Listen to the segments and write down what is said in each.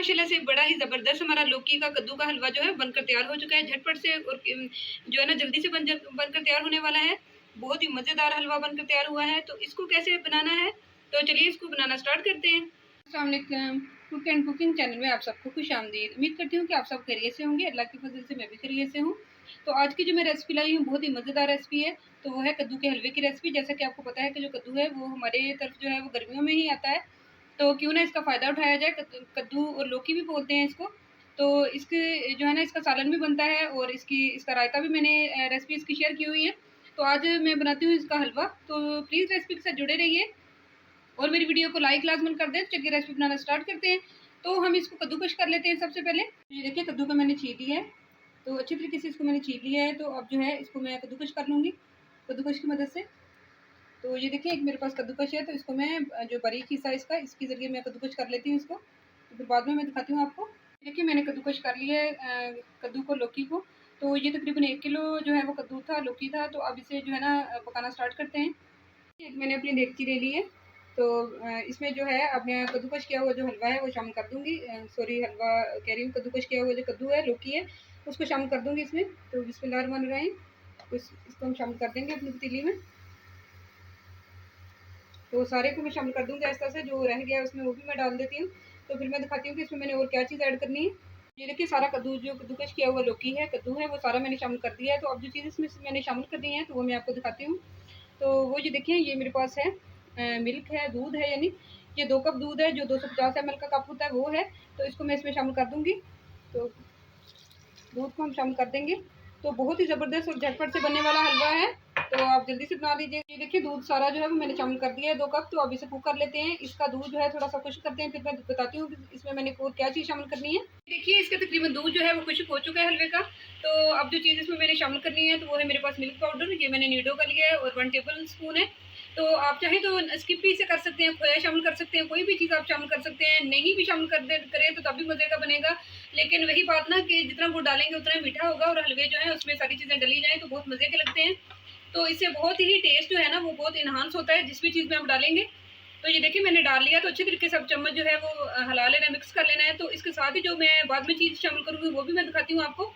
माशाल्लाह से बड़ा ही ज़बरदस्त हमारा लौकी का कद्दू का हलवा जो है बनकर तैयार हो चुका है झटपट से, और जो है ना जल्दी से बनकर तैयार होने वाला है। बहुत ही मज़ेदार हलवा बनकर तैयार हुआ है। तो इसको कैसे बनाना है, तो चलिए इसको बनाना स्टार्ट करते हैं। अस्सलाम वालेकुम, कुक एंड कुकिंग चैनल में आप सबको खुशामदीद। उम्मीद करती हूँ कि आप सब खैरियत से होंगे। अल्लाह की फजल से मैं भी खैरियत से हूँ। तो आज की जो मैं रेसिपी लाई हूँ बहुत ही मज़ेदार रेसिपी है। तो वो है कद्दू के हलवे की रेसिपी। जैसा कि आपको पता है कि जो कद्दू है वो हमारे तरफ जो है वो गर्मियों में ही आता है, तो क्यों ना इसका फ़ायदा उठाया जाए। कद्दू और लौकी भी बोलते हैं इसको। तो इसके जो है ना इसका सालन भी बनता है, और इसका रायता भी मैंने रेसिपी इसकी शेयर की हुई है। तो आज मैं बनाती हूँ इसका हलवा। तो प्लीज़ रेसिपी के साथ जुड़े रहिए और मेरी वीडियो को लाइक लाजमन कर दें। तो चलिए रेसिपी बनाना स्टार्ट करते हैं। तो हम इसको कद्दूकश कर लेते हैं सबसे पहले। ये देखिए कद्दू को मैंने छील लिया है, तो अच्छी तरीके से इसको मैंने छील लिया है। तो अब जो है इसको मैं कद्दूकश कर लूँगी कद्दूकश की मदद से। तो ये देखिए एक मेरे पास कद्दूकश है, तो इसको मैं जो बारीक हिस्सा इसका इसके ज़रिए मैं कद्दूकश कर लेती हूँ इसको। तो फिर बाद में मैं दिखाती हूँ आपको। देखिए मैंने कद्दूकश कर लिया है कद्दू को, लौकी को। तो ये तकरीबन 1 किलो जो है वो कद्दू था, लौकी था। तो अब इसे जो है ना पकाना स्टार्ट करते हैं। एक मैंने अपनी देगची ले ली है, तो इसमें जो है अब मैं कद्दूकश किया हुआ जो हलवा है वो शामिल कर दूँगी। सॉरी हलवा कह रही हूँ, कद्दूकश किया हुआ जो कद्दू है, लौकी है, उसको शामिल कर दूँगी इसमें। तो बिस्मिल्लाहिर्रहमानिर्रहीम। तो इसको हम शामिल कर देंगे अपनी पतीली में। तो सारे को मैं शामिल कर दूँगी आहिस्ता से। जो रह गया है उसमें वो भी मैं डाल देती हूँ। तो फिर मैं दिखाती हूँ कि इसमें मैंने और क्या चीज़ ऐड करनी है। ये देखिए सारा कद्दू जो कद्दूकश किया हुआ लौकी है, कद्दू है, वो सारा मैंने शामिल कर दिया है। तो अब जो चीज़ इसमें मैंने शामिल करनी है तो वो मैं आपको दिखाती हूँ। तो वो ये देखिए ये मेरे पास है मिल्क है, दूध है, यानी ये 2 कप दूध है, जो 250 ml का कप होता है वो है। तो इसको मैं इसमें शामिल कर दूँगी। तो दूध को हम शामिल कर देंगे। तो बहुत ही ज़बरदस्त और झटपट से बनने वाला हलवा है, तो आप जल्दी से बना लीजिए। ये देखिए दूध सारा जो है वो मैंने शामिल कर दिया है 2 कप। तो अब इसे कुक कर लेते हैं। इसका दूध जो है थोड़ा-सा खुश्क करते हैं, फिर मैं बताती हूँ कि इसमें मैंने और क्या चीज़ शामिल करनी है। देखिए इसका तकरीबन दूध जो है वो खुश्क हो चुका है हलवे का। तो अब जो चीज़ इसमें मैंने शामिल करनी है तो वो है मेरे पास मिल्क पाउडर। ये मैंने नीडो का लिया है और 1 टेबल स्पून है। तो आप चाहें तो स्किप भी इसे कर सकते हैं, खोया शामिल कर सकते हैं, कोई भी चीज़ आप शामिल कर सकते हैं। नहीं भी शामिल करें तो तब भी मज़े का बनेगा। लेकिन वही बात ना कि जितना गुड़ डालेंगे उतना ही मीठा होगा, और हलवे जो है उसमें सारी चीज़ें डली जाएँ तो बहुत मज़े के लगते हैं। तो इससे बहुत ही टेस्ट जो है ना वो बहुत इन्हांस होता है जिस भी चीज़ में आप डालेंगे। तो ये देखिए मैंने डाल लिया। तो अच्छी तरीके से अब चम्मच जो है वो हिला लेना है, मिक्स कर लेना है। तो इसके साथ ही जो मैं बाद में चीज़ शामिल करूँगी वो भी मैं दिखाती हूँ आपको।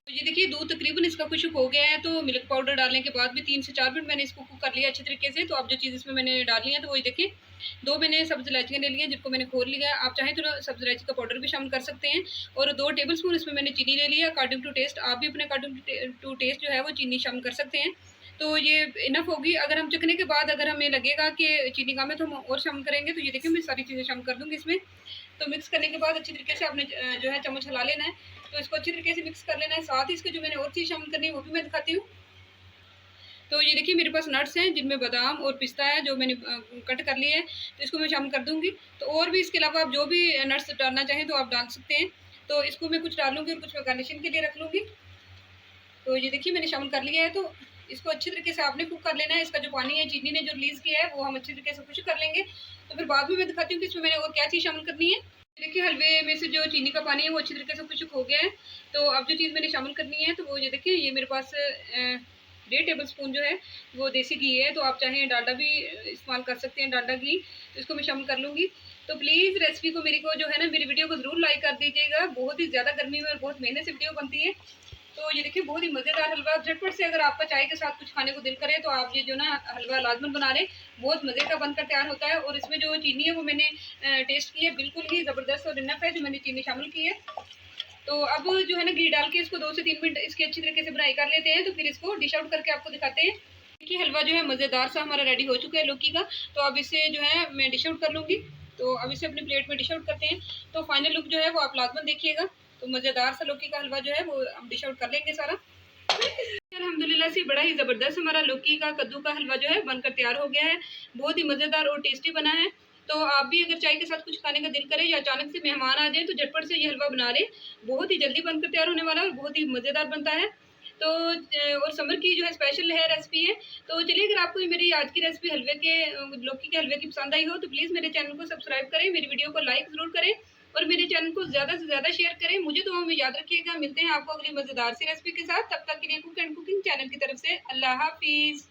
तो ये देखिए दूध तकरीबन इसका खुश्क हो गया है। तो मिल्क पाउडर डालने के बाद भी 3 से 4 मिनट मैंने इसको कुक कर लिया अच्छे तरीके से। तो अब जो चीज़ इसमें मैंने डाली है तो वही देखिए 2 मैंने सब्ज़ इलायचियाँ ले ली हैं जिनको मैंने खोल लिया है। आप चाहें तो सब्ज़ इलायची का पाउडर भी शामिल कर सकते हैं। और 2 टेबल स्पून इसमें मैंने चीनी ले लिया अकॉर्डिंग टू टेस्ट। आप भी अपने अकॉर्डिंग टू टेस्ट जो है वो चीनी शामिल कर सकते हैं। तो ये इनफ होगी। अगर हम चखने के बाद अगर हमें लगेगा कि चीनी कम है तो हम और शामिल करेंगे। तो ये देखिए मैं सारी चीज़ें शामिल कर दूँगी इसमें। तो मिक्स करने के बाद अच्छी तरीके से आपने जो है चम्मच हिला लेना है। तो इसको अच्छी तरीके से मिक्स कर लेना है। साथ ही इसके जो मैंने और चीज़ शामिल करनी है वो भी मैं दिखाती हूँ। तो ये देखिए मेरे पास नट्स हैं जिनमें बादाम और पिस्ता है जो मैंने कट कर लिए हैं। तो इसको मैं शामिल कर दूँगी। तो और भी इसके अलावा आप जो भी नट्स डालना चाहें तो आप डाल सकते हैं। तो इसको मैं कुछ डालूँगी और कुछ मैं गार्निशिंग के लिए रख लूँगी। तो ये देखिए मैंने शामिल कर लिया है। तो इसको अच्छी तरीके से आपने कुक कर लेना है। इसका जो पानी है चीनी ने जो रिलीज़ किया है वो हम अच्छी तरीके से खुश्क कर लेंगे। तो फिर बाद में मैं दिखाती हूँ कि इसमें मैंने और क्या चीज़ शामिल करनी है। देखिए हलवे में से जो चीनी का पानी है वो अच्छी तरीके से खुश्क हो गया है। तो अब जो चीज़ मैंने शामिल करनी है तो वो ये देखिए ये मेरे पास 1.5 टेबल स्पून जो है वो देसी घी है। तो आप चाहें डालडा भी इस्तेमाल कर सकते हैं, डालडा घी। तो इसको मैं शामिल कर लूँगी। तो प्लीज़ रेसिपी को मेरी को जो है ना मेरी वीडियो को ज़रूर लाइक कर दीजिएगा। बहुत ही ज़्यादा गर्मी में और बहुत मेहनत से वीडियो बनती है। तो ये देखिए बहुत ही मज़ेदार हलवा झटपट से, अगर आपका चाय के साथ कुछ खाने को दिल करे तो आप ये जो ना हलवा लाजमन बना लें। बहुत मज़े का बनकर तैयार होता है। और इसमें जो चीनी है वो मैंने टेस्ट की है, बिल्कुल ही ज़बरदस्त और इनफ है जो मैंने चीनी शामिल की है। तो अब जो है ना घी डाल के इसको 2 से 3 मिनट इसकी अच्छी तरीके से बनाई कर लेते हैं। तो फिर इसको डिश आउट करके आपको दिखाते हैं। देखिए हलवा जो है मज़ेदार सा हमारा रेडी हो चुका है लौकी का। तो अब इसे जो है मैं डिश आउट कर लूँगी। तो अब इसे अपनी प्लेट में डिश आउट करते हैं। तो फाइनल लुक जो है वो आप लाजमन देखिएगा। तो मज़ेदार सा लौकी का हलवा जो है वो हम डिश आउट कर लेंगे सारा। अल्हम्दुलिल्लाह से बड़ा ही ज़बरदस्त हमारा लौकी का कद्दू का हलवा जो है बनकर तैयार हो गया है। बहुत ही मज़ेदार और टेस्टी बना है। तो आप भी अगर चाय के साथ कुछ खाने का दिल करे या अचानक से मेहमान आ जाए तो झटपट से ये हलवा बना लें। बहुत ही जल्दी बनकर तैयार होने वाला है और बहुत ही मज़ेदार बनता है। तो और समर की जो है स्पेशल है रेसिपी है। तो चलिए अगर आपको मेरी आज की रेसिपी हलवे के लौकी के हलवे की पसंद आई हो तो प्लीज़ मेरे चैनल को सब्सक्राइब करें, मेरी वीडियो को लाइक ज़रूर करें और मेरे चैनल को ज़्यादा से ज़्यादा शेयर करें। मुझे दुआओं में याद रखिएगा। मिलते हैं आपको अगली मज़ेदार सी रेसिपी के साथ। तब तक के लिए कुक एंड कुकिंग चैनल की तरफ से अल्लाह हाफ़िज़।